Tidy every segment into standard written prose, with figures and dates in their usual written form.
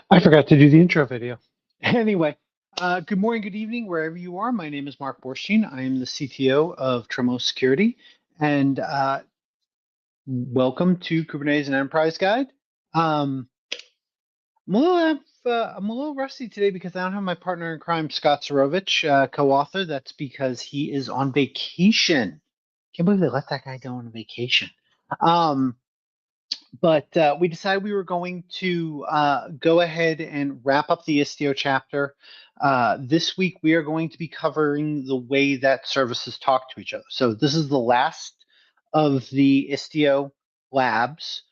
I forgot to do the intro video. Anyway, good morning, good evening, wherever you are. My name is Mark Borstein. I am the CTO of Tremo Security, and welcome to Kubernetes and Enterprise Guide. Um, I'm a little rusty today because I don't have my partner in crime, Scott Sorovich, co-author. That's because he is on vacation. Can't believe they let that guy go on vacation. Um, but we decided we were going to go ahead and wrap up the Istio chapter. This week, we are going to be covering the way that services talk to each other. So this is the last of the Istio labs.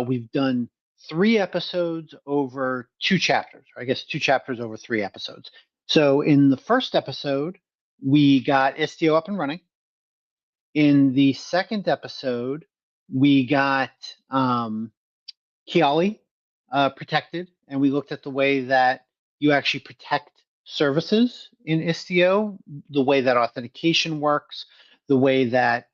We've done 3 episodes over 2 chapters, or I guess 2 chapters over 3 episodes. So in the first episode, we got Istio up and running. In the second episode, we got Kiali protected, and we looked at the way that you actually protect services in Istio, the way that authentication works, the way that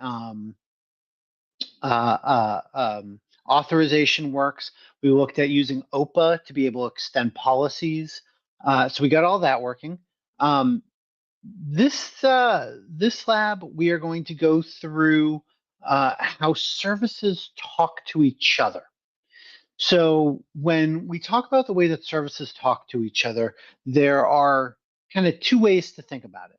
authorization works. We looked at using OPA to be able to extend policies. So we got all that working. This lab, we are going to go through how services talk to each other. So when we talk about the way that services talk to each other, there are kind of 2 ways to think about it.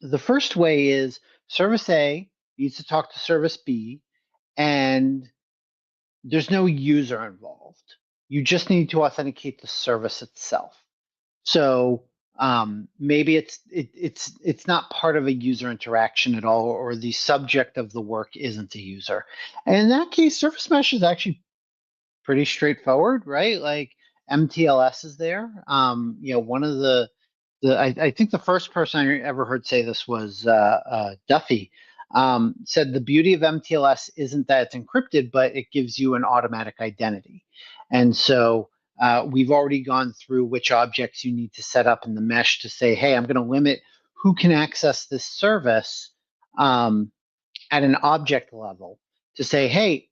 The first way is service A needs to talk to service B, and there's no user involved. You just need to authenticate the service itself. So maybe it's not part of a user interaction at all, or the subject of the work isn't a user. And in that case, service mesh is actually pretty straightforward, right? Like MTLS is there. One of I think the first person I ever heard say this was Duffy. Said the beauty of MTLS isn't that it's encrypted, but it gives you an automatic identity. And so we've already gone through which objects you need to set up in the mesh to say, hey, I'm going to limit who can access this service at an object level to say, hey,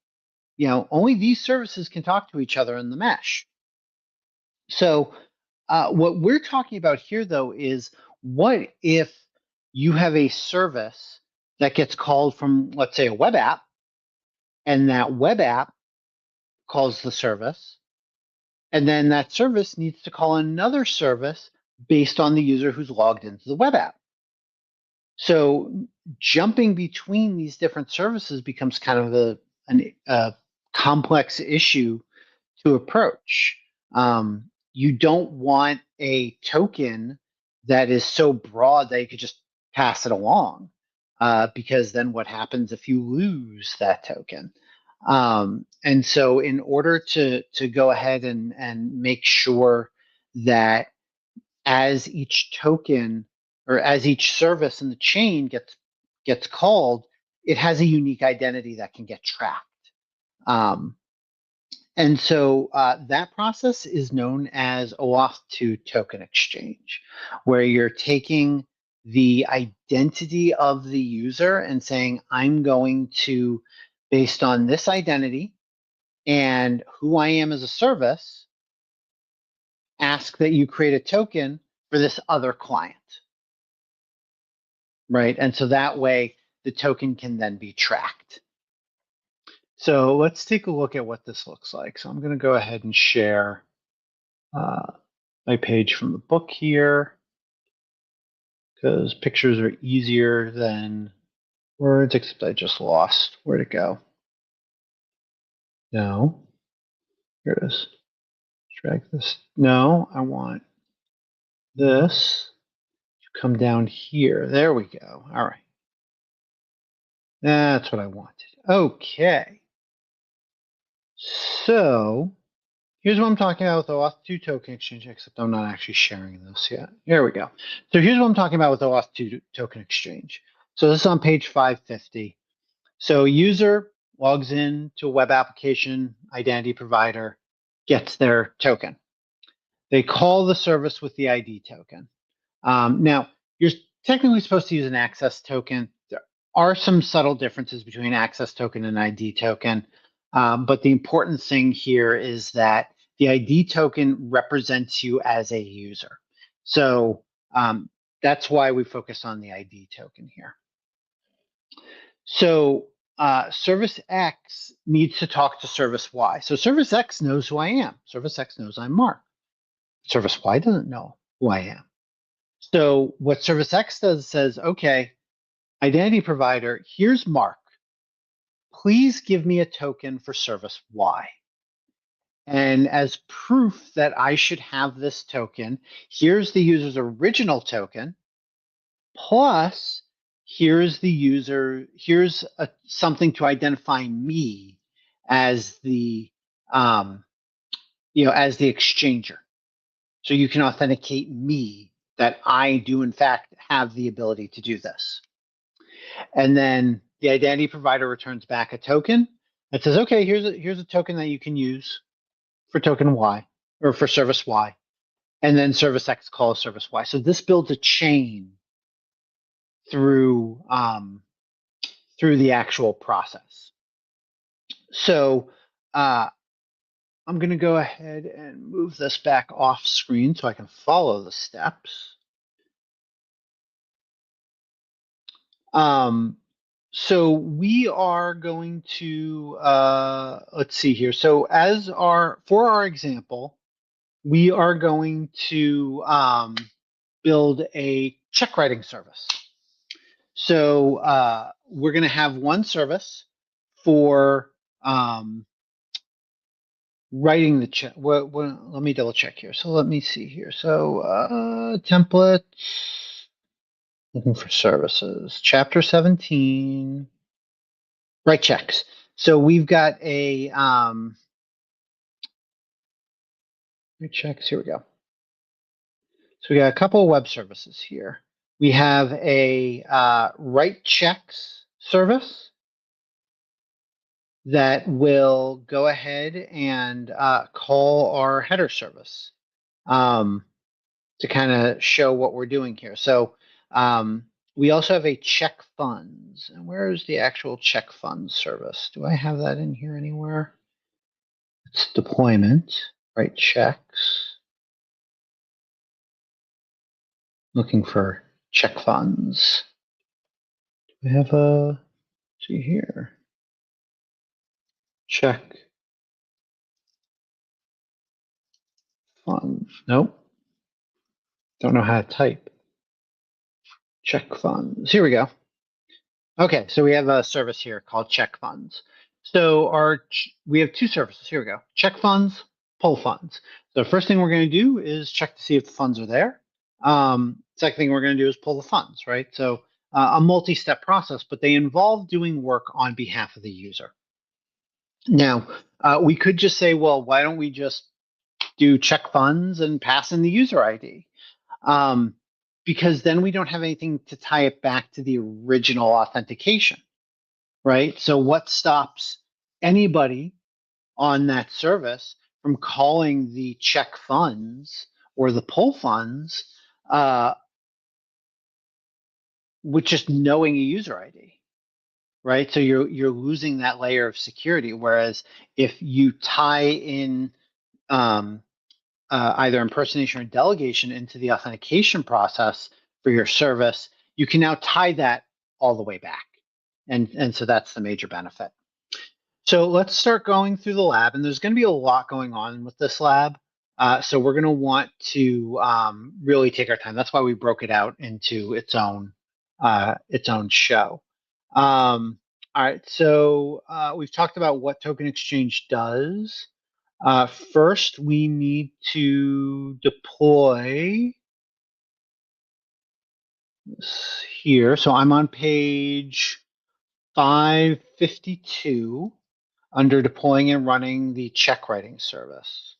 only these services can talk to each other in the mesh. So what we're talking about here, though, is what if you have a service that gets called from, let's say, a web app, and that web app calls the service, and then that service needs to call another service based on the user who's logged into the web app. So jumping between these different services becomes kind of a complex issue to approach. You don't want a token that is so broad that you could just pass it along, because then what happens if you lose that token? And so in order to go ahead and make sure that as each token or as each service in the chain gets called, it has a unique identity that can get tracked. And so that process is known as OAuth 2 token exchange, where you're taking the identity of the user and saying, I'm going to, based on this identity and who I am as a service, ask that you create a token for this other client, right? And so that way the token can then be tracked. So let's take a look at what this looks like. So I'm going to go ahead and share my page from the book here, because pictures are easier than words, except I just lost where to go. No, here it is. Drag this. No, I want this to come down here. There we go. All right. That's what I wanted. Okay. So here's what I'm talking about with the OAuth 2 token exchange, except I'm not actually sharing this yet. Here we go. So here's what I'm talking about with the OAuth 2 token exchange. So this is on page 550. So user logs in to a web application identity provider, gets their token. They call the service with the ID token. Now, you're technically supposed to use an access token. There are some subtle differences between access token and ID token. But the important thing here is that the ID token represents you as a user. So that's why we focus on the ID token here. So service X needs to talk to service Y. So service X knows who I am. Service X knows I'm Mark. Service Y doesn't know who I am. So what service X does says, okay, identity provider, here's Mark. Please give me a token for service Y. And as proof that I should have this token, here's the user's original token, plus here's the user, here's something to identify me as the as the exchanger. So you can authenticate me that I do in fact have the ability to do this. And then the identity provider returns back a token that says, okay, here's a token that you can use for token Y or for service Y. And then service X calls service Y. So this builds a chain through through the actual process. So I'm going to go ahead and move this back off screen so I can follow the steps. So we are going to, let's see here. So for our example, we are going to build a check writing service. So we're going to have one service for writing the check. Let me double check here. So let me see here. So templates, looking for services, chapter 17, write checks. So we've got a write checks. Here we go. So we got a couple of web services here. We have a write checks service that will go ahead and call our header service to kind of show what we're doing here. So we also have a check funds. And where is the actual check funds service? Do I have that in here anywhere? It's deployment, write checks. Looking for check funds. Do we have a, see here, check funds. Nope. Don't know how to type. Check funds. Here we go. Okay, so we have a service here called check funds. So we have two services. Here we go. Check funds, pull funds. So the first thing we're going to do is check to see if the funds are there. Second thing we're going to do is pull the funds, right? So a multi-step process, but they involve doing work on behalf of the user. Now, we could just say, well, why don't we just do check funds and pass in the user ID? Because then we don't have anything to tie it back to the original authentication, right? So what stops anybody on that service from calling the check funds or the pull funds with just knowing a user ID, right? So you're losing that layer of security. Whereas if you tie in either impersonation or delegation into the authentication process for your service, you can now tie that all the way back. And so that's the major benefit. So let's start going through the lab, and there's going to be a lot going on with this lab. So we're going to want to really take our time. That's why we broke it out into its own show. All right, so we've talked about what token exchange does. First, we need to deploy this here. So I'm on page 552 under deploying and running the check writing service.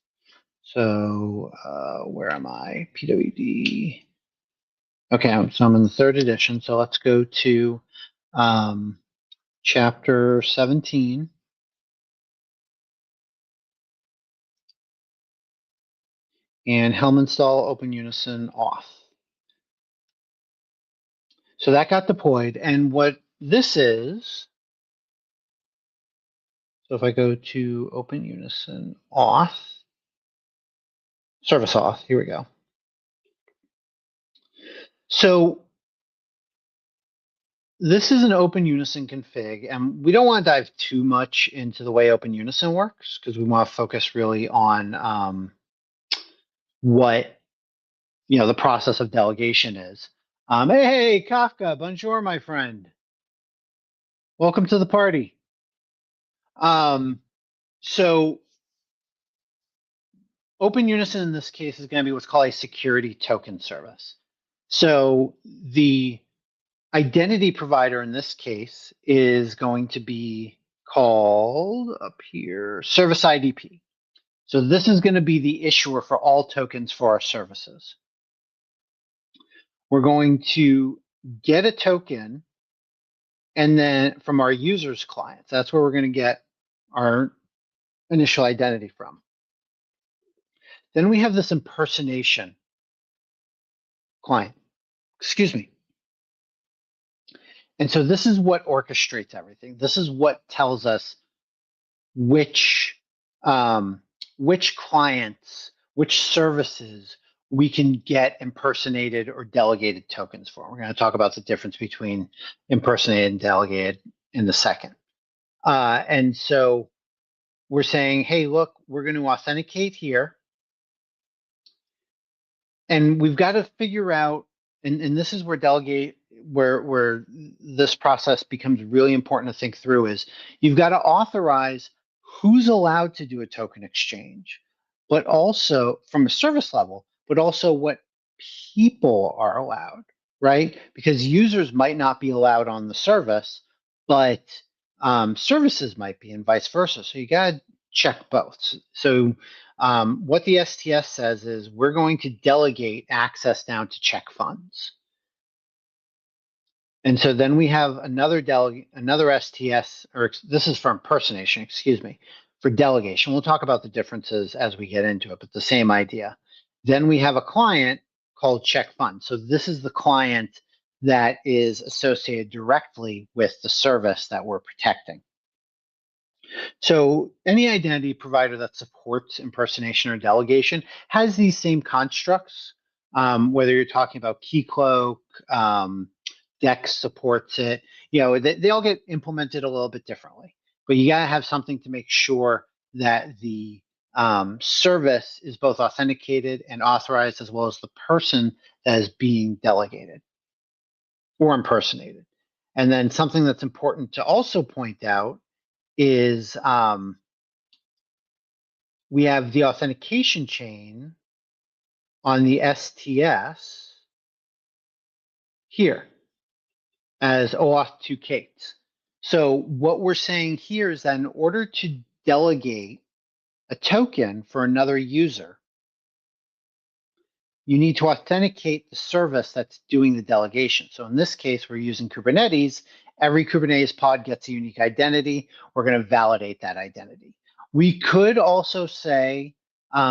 So where am I? PWD. Okay, so I'm in the third edition. So let's go to chapter 17. And helm install open unison auth. So that got deployed. And what this is, so if I go to open unison auth, service auth. Here we go. So this is an Open Unison config, and we don't want to dive too much into the way Open Unison works because we want to focus really on what the process of delegation is. Hey, Kafka, bonjour, my friend. Welcome to the party. So Open Unison in this case is going to be what's called a security token service. So the identity provider in this case is going to be called up here service IDP. So this is going to be the issuer for all tokens for our services. We're going to get a token and then from our users clients. That's where we're going to get our initial identity from. Then we have this impersonation client. Excuse me. And so this is what orchestrates everything. This is what tells us which clients, which services we can get impersonated or delegated tokens for. We're going to talk about the difference between impersonated and delegated in a second. And so we're saying, hey, look, we're going to authenticate here. And we've got to figure out, and this is where where this process becomes really important to think through is you've got to authorize who's allowed to do a token exchange, but also from a service level, but also what people are allowed, right? Because users might not be allowed on the service, but services might be and vice versa. So you got to check both. So what the STS says is we're going to delegate access down to check funds. And so then we have another STS, or this is for impersonation, excuse me, for delegation. We'll talk about the differences as we get into it, but the same idea. Then we have a client called check fund. So this is the client that is associated directly with the service that we're protecting. So any identity provider that supports impersonation or delegation has these same constructs, whether you're talking about Keycloak, Dex supports it, they all get implemented a little bit differently, but you gotta have something to make sure that the service is both authenticated and authorized as well as the person that is being delegated or impersonated. And then something that's important to also point out is we have the authentication chain on the STS here as authenticate. So what we're saying here is that in order to delegate a token for another user, you need to authenticate the service that's doing the delegation. So in this case, we're using Kubernetes. Every Kubernetes pod gets a unique identity. We're going to validate that identity. We could also say,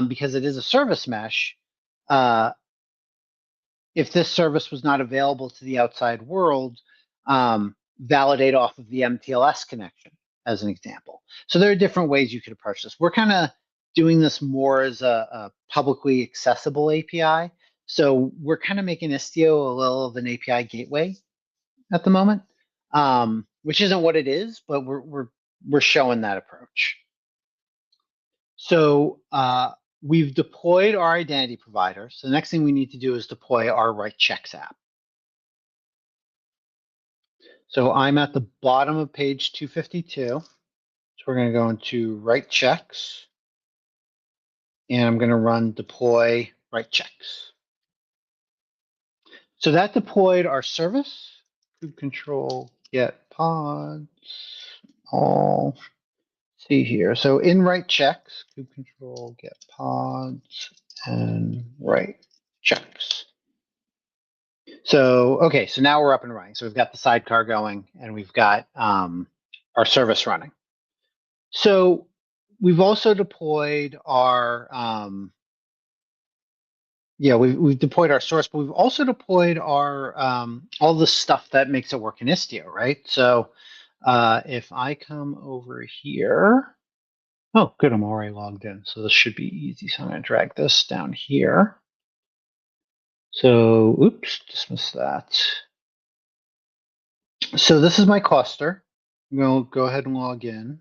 because it is a service mesh, if this service was not available to the outside world, validate off of the MTLS connection as an example. So there are different ways you could approach this. We're kind of doing this more as a publicly accessible API. So we're kind of making Istio a little of an API gateway at the moment, which isn't what it is, but we're showing that approach. So we've deployed our identity provider. So the next thing we need to do is deploy our write checks app. So I'm at the bottom of page 252. So we're going to go into write checks. And I'm going to run deploy write checks. So that deployed our service. Kube control get pods. All see here. So in write checks, kube control get pods and write checks. So, okay, so now we're up and running. So we've got the sidecar going and we've got our service running. So we've also deployed our, we've deployed our source, but we've also deployed our, all the stuff that makes it work in Istio, right? So if I come over here, Oh, good. I'm already logged in. So this should be easy. So I'm going to drag this down here. So, oops, dismiss that. So this is my cluster. I'm going to go ahead and log in.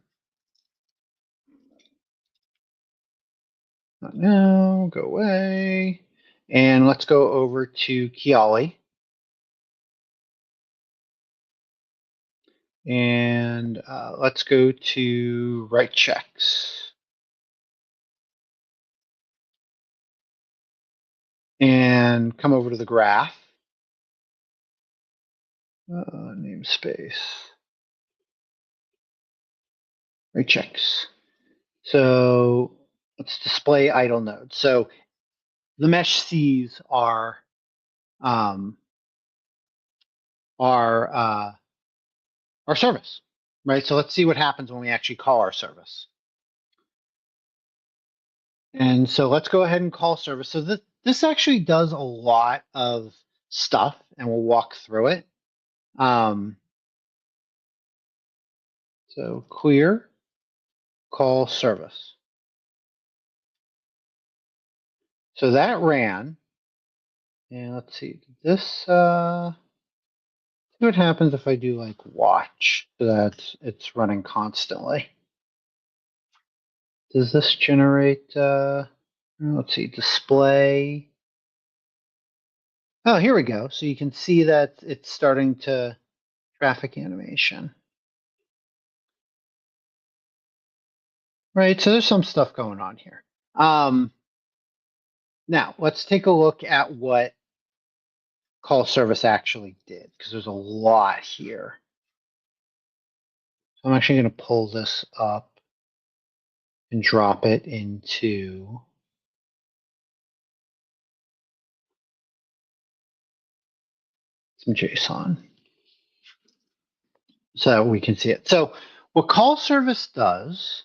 Not now, go away. And let's go over to Kiali. And let's go to write checks. And come over to the graph. Namespace. Write checks. So let's display idle nodes. So the mesh sees um, our service, right? So let's see what happens when we actually call our service. And so let's go ahead and call service. So this actually does a lot of stuff, and we'll walk through it. So clear call service. So that ran, and let's see, this, see what happens if I do like watch, so that it's running constantly. Does this generate, let's see, display. Oh, here we go. So you can see that it's starting to traffic animation. Right, so there's some stuff going on here. Now, let's take a look at what call service actually did, because there's a lot here. So I'm actually going to pull this up and drop it into some JSON so that we can see it. So what call service does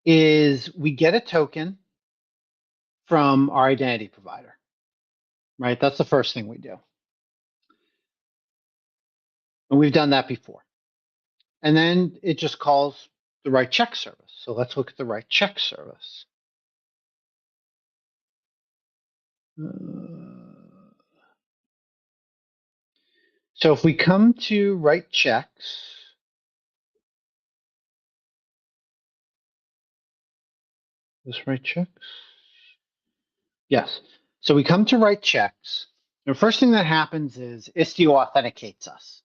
is we get a token from our identity provider, right? That's the first thing we do. And we've done that before. And then it just calls the write check service. So let's look at the write check service. So if we come to write checks, this write checks? Yes. So we come to write checks. The first thing that happens is Istio authenticates us.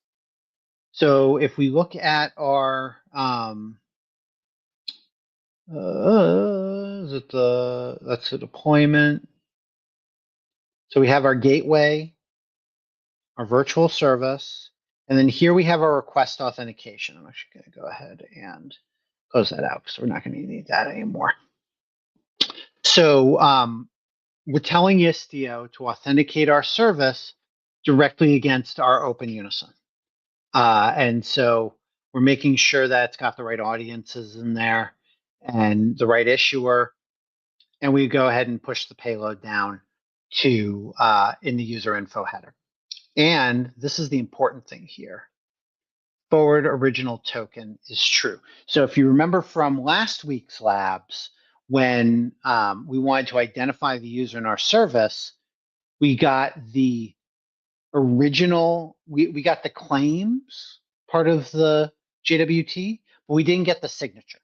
So if we look at our, that's a deployment. So we have our gateway, our virtual service, and then here we have our request authentication. I'm actually going to go ahead and close that out because we're not going to need that anymore. So we're telling Istio to authenticate our service directly against our open unison. And so we're making sure that it's got the right audiences in there and the right issuer. And we go ahead and push the payload down to in the user info header. And this is the important thing here. Forward original token is true. So if you remember from last week's labs, when we wanted to identify the user in our service, we got the original, we got the claims part of the JWT, but we didn't get the signature.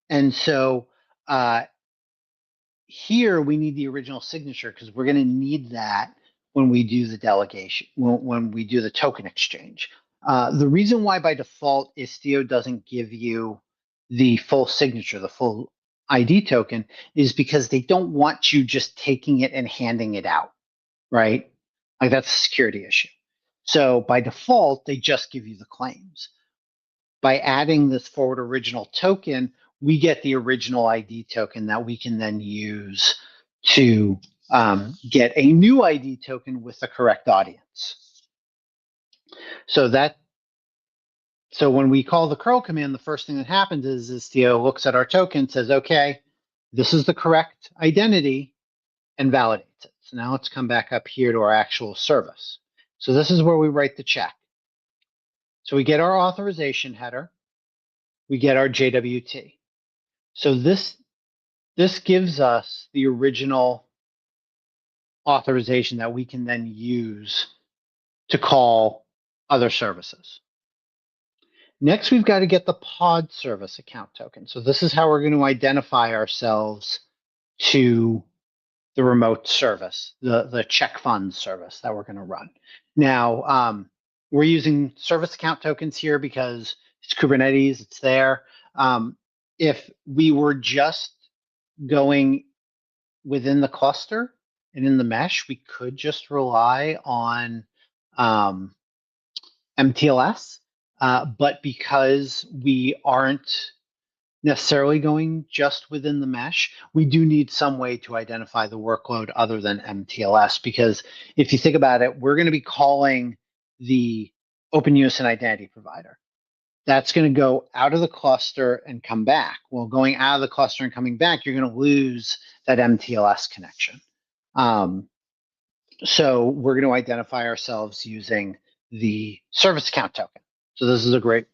And so here we need the original signature because we're going to need that when we do the delegation, when we do the token exchange. The reason why by default Istio doesn't give you the full signature, the full ID token, is because they don't want you just taking it and handing it out, right? Like that's a security issue. So by default, they just give you the claims. By adding this forward original token, we get the original ID token that we can then use to get a new ID token with the correct audience. So when we call the curl command, the first thing that happens is Istio looks at our token, says, okay, this is the correct identity, and validates it. So now let's come back up here to our actual service. So this is where we write the check. So we get our authorization header, we get our JWT. So this gives us the original authorization that we can then use to call other services. Next, we've got to get the pod service account token. So this is how we're going to identify ourselves to the remote service, the check funds service that we're going to run. Now, we're using service account tokens here because it's Kubernetes, it's there. If we were just going within the cluster and in the mesh, we could just rely on MTLS, but because we aren't necessarily going just within the mesh, we do need some way to identify the workload other than MTLS, because if you think about it, we're going to be calling the open unison identity provider. That's going to go out of the cluster and come back. Well, going out of the cluster and coming back, you're going to lose that MTLS connection. So we're going to identify ourselves using the service account token. So this is a great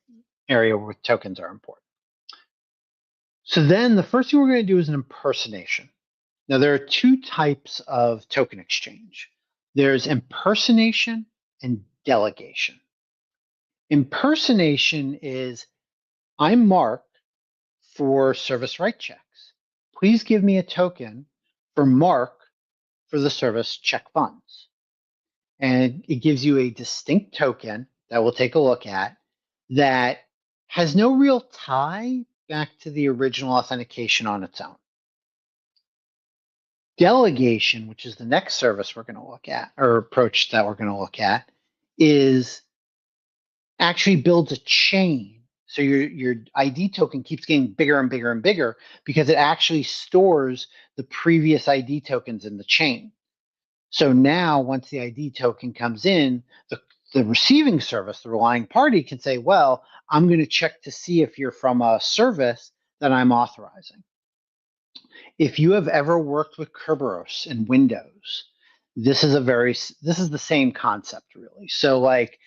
area where tokens are important. So then the first thing we're going to do is an impersonation. Now there are two types of token exchange. There's impersonation and delegation. Impersonation is, I'm Mark for service write checks. Please give me a token for Mark for the service check funds. And it gives you a distinct token that we'll take a look at that has no real tie back to the original authentication on its own. Delegation, which is the next service we're going to look at, or approach that we're going to look at, is actually builds a chain. So your ID token keeps getting bigger and bigger and bigger because it actually stores the previous ID tokens in the chain. So now once the ID token comes in, the receiving service, the relying party, can say, well, I'm going to check to see if you're from a service that I'm authorizing. If you have ever worked with Kerberos in Windows, this is the same concept really. So like,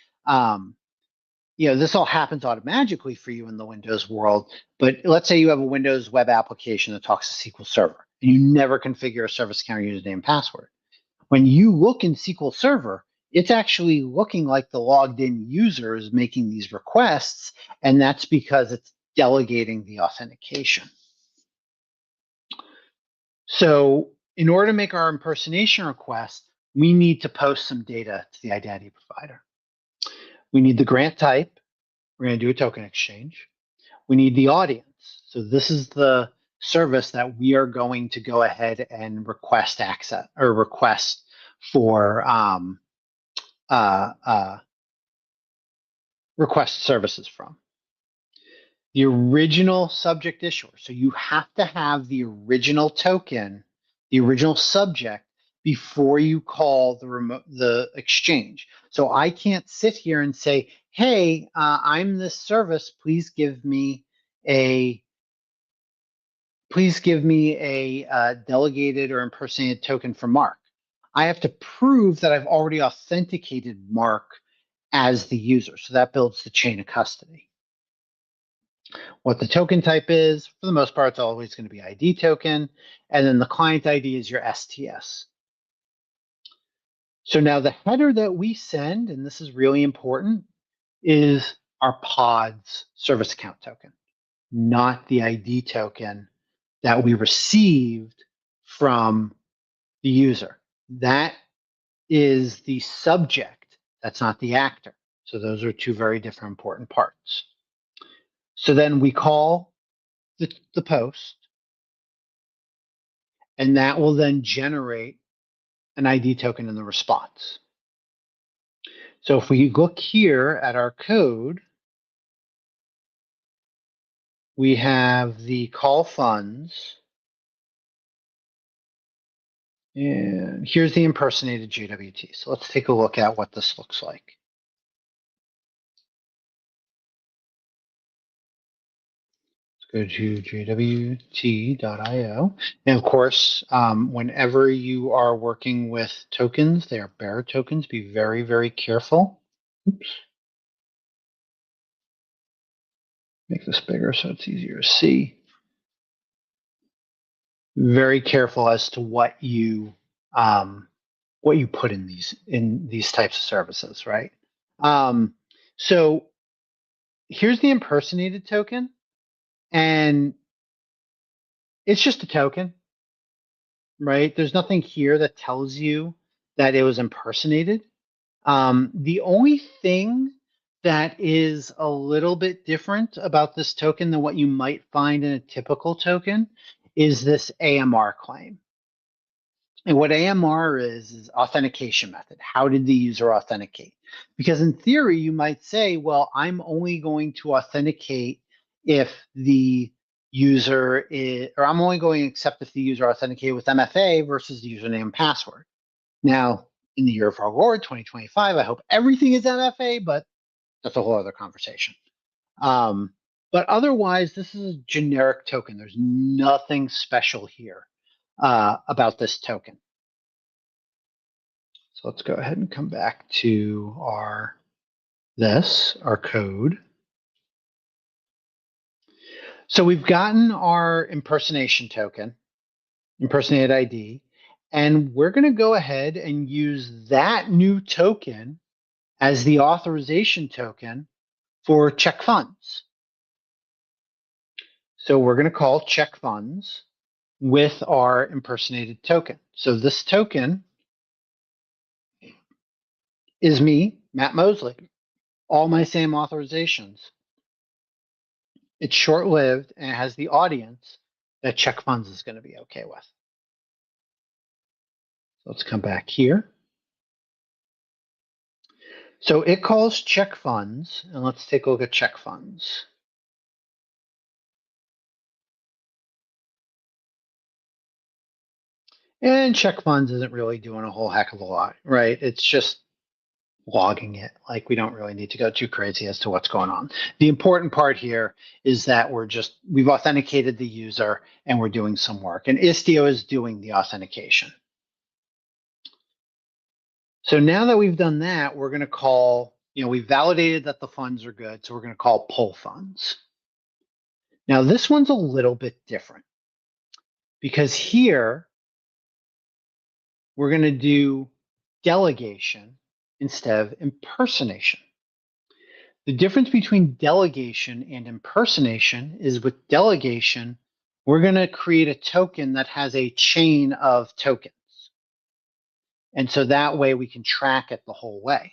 this all happens automatically for you in the Windows world, but let's say you have a Windows web application that talks to SQL Server and you never configure a service account username and password. When you look in SQL Server, it's actually looking like the logged in user is making these requests, and that's because it's delegating the authentication. So in order to make our impersonation request, we need to post some data to the identity provider. We need the grant type. We're going to do a token exchange. We need the audience. So this is the service that we are going to go ahead and request access or request for request services from. The original subject issuer. So you have to have the original token, the original subject, before you call the exchange. So I can't sit here and say, hey, I'm this service, please give me a delegated or impersonated token for Mark. I have to prove that I've already authenticated Mark as the user. So that builds the chain of custody. What the token type is, for the most part, it's always going to be ID token. And then the client ID is your STS. So now the header that we send, and this is really important, is our pod's service account token, not the ID token that we received from the user. That is the subject. That's not the actor. So those are two very different important parts. So then we call the post, and that will then generate an ID token in the response. So if we look here at our code, we have the call funds, and here's the impersonated JWT. So let's take a look at what this looks like. Go to jwt.io. And of course, whenever you are working with tokens, they are bearer tokens. Be very, very careful. Oops. Make this bigger so it's easier to see. Very careful as to what you put in these types of services, right? So here's the impersonated token, and it's just a token, right? There's nothing here that tells you that it was impersonated. The only thing that is a little bit different about this token than what you might find in a typical token is this AMR claim. And what AMR is authentication method. How did the user authenticate? Because in theory, you might say, well, I'm only going to authenticate if the user is, or I'm only going to accept if the user authenticated with MFA versus the username and password. Now, in the year of our Lord, 2025, I hope everything is MFA, but that's a whole other conversation. But otherwise, this is a generic token. There's nothing special here about this token. So let's go ahead and come back to our code. So we've gotten our impersonation token, impersonated ID, and we're going to go ahead and use that new token as the authorization token for check funds. So we're going to call check funds with our impersonated token. So this token is me, Matt Mosley, all my same authorizations. It's short-lived and it has the audience that check funds is going to be okay with. So let's come back here. So it calls check funds, and let's take a look at check funds. And check funds isn't really doing a whole heck of a lot, right? It's just logging it. Like, we don't really need to go too crazy as to what's going on. The important part here is that we've authenticated the user and we're doing some work, and Istio is doing the authentication. So now that we've done that, we're going to call, we've validated that the funds are good, so we're going to call pull funds. Now this one's a little bit different because here we're going to do delegation instead of impersonation. The difference between delegation and impersonation is with delegation, we're going to create a token that has a chain of tokens. And so that way we can track it the whole way.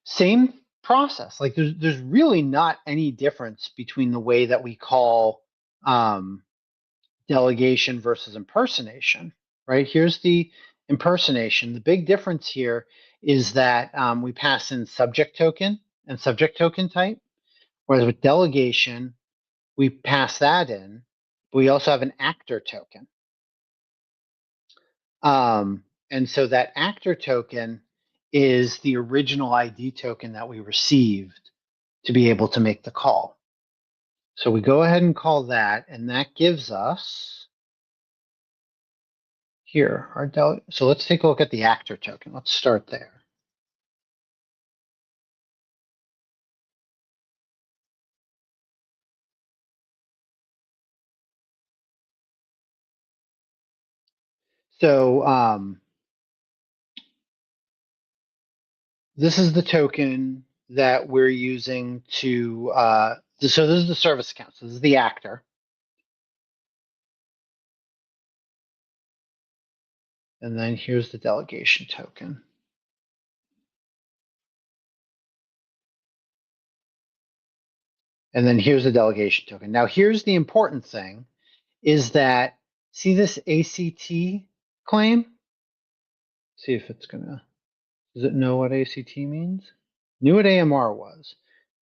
Same process. Like there's really not any difference between the way that we call delegation versus impersonation, right? Here's the impersonation. The big difference here is that we pass in subject token and subject token type, whereas with delegation, we pass that in. We also have an actor token. And so that actor token is the original ID token that we received to be able to make the call. So we go ahead and call that, and that gives us here our so let's take a look at the actor token. Let's start there. So this is the token that we're using to, so this is the service account. So this is the actor. And then here's the delegation token. And then here's the delegation token. Now here's the important thing is that, see this ACT claim? See if it's gonna, does it know what ACT means? Knew what AMR was,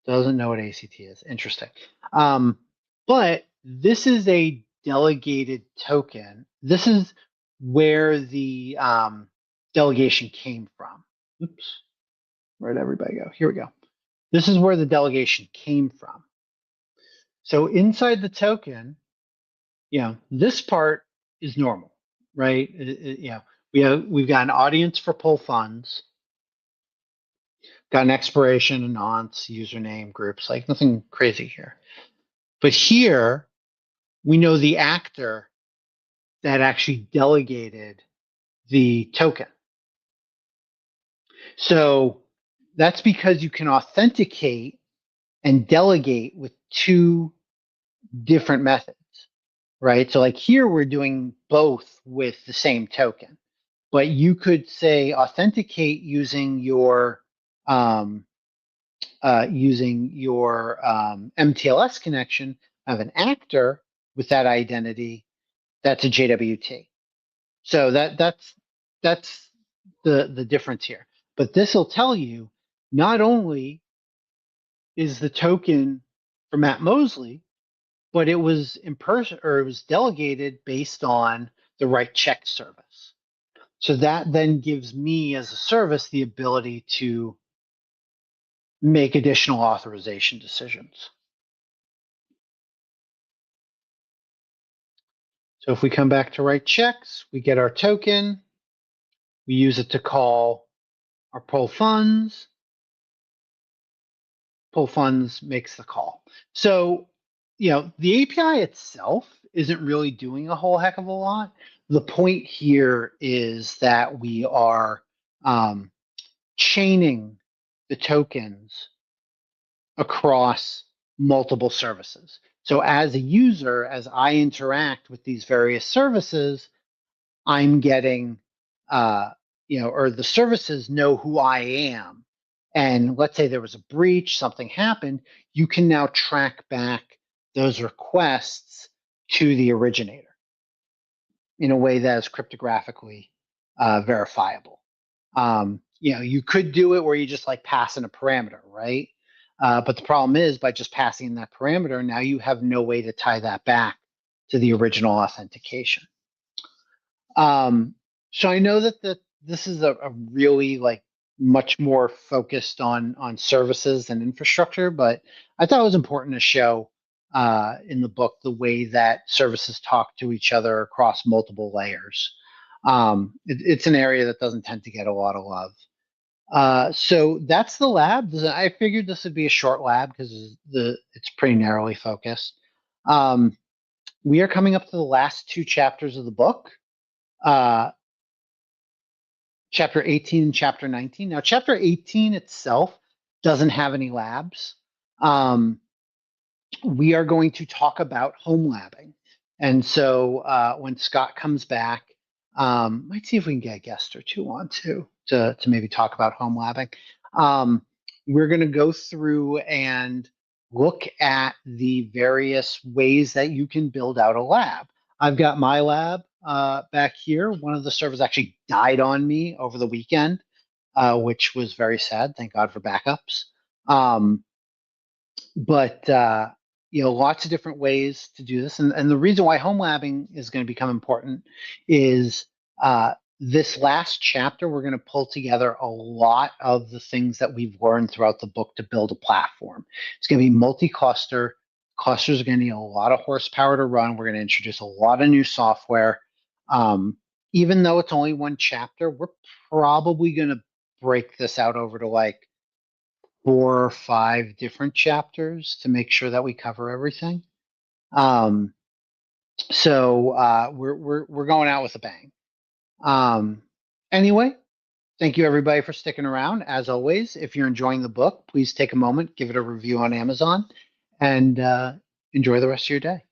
doesn't know what ACT is. Interesting. But this is a delegated token. This is where the delegation came from. Oops, where'd everybody go? Here we go. This is where the delegation came from. So inside the token, this part is normal, right? We've got an audience for pull funds, got an expiration, a nonce, username, groups, like nothing crazy here. But here we know the actor that actually delegated the token. So that's because you can authenticate and delegate with two different methods, right? So like here we're doing both with the same token, but you could say authenticate um, using your MTLS connection of an actor with that identity. That's a JWT. So that's the difference here. But this will tell you not only is the token for Matt Mosley, but it was in person or it was delegated based on the right check service. So that then gives me as a service the ability to make additional authorization decisions. So if we come back to write checks, we get our token, we use it to call our pull funds makes the call. So, the API itself isn't really doing a whole heck of a lot. The point here is that we are chaining the tokens across multiple services. So as a user, as I interact with these various services, I'm getting, or the services know who I am. And let's say there was a breach, something happened, you can now track back those requests to the originator in a way that is cryptographically verifiable. You could do it where you just like pass in a parameter, right? But the problem is by just passing in that parameter, now you have no way to tie that back to the original authentication. So I know that this is a really like much more focused on services and infrastructure, but I thought it was important to show in the book the way that services talk to each other across multiple layers. It's an area that doesn't tend to get a lot of love. So that's the lab. I figured this would be a short lab because it's pretty narrowly focused. We are coming up to the last two chapters of the book. Chapter 18 and chapter 19. Now, chapter 18 itself doesn't have any labs. We are going to talk about home labbing. And so when Scott comes back, might see if we can get a guest or two on too to maybe talk about home labbing. We're going to go through and look at the various ways that you can build out a lab. I've got my lab back here. One of the servers actually died on me over the weekend, which was very sad. Thank God for backups. But lots of different ways to do this, and the reason why home labbing is going to become important is this last chapter. We're going to pull together a lot of the things that we've learned throughout the book to build a platform. It's going to be multi-cluster. Clusters are going to need a lot of horsepower to run. We're going to introduce a lot of new software. Even though it's only one chapter, we're probably going to break this out over to like 4 or 5 different chapters to make sure that we cover everything. So we're going out with a bang. Anyway, thank you everybody for sticking around. As always, if you're enjoying the book, please take a moment, give it a review on Amazon, and enjoy the rest of your day.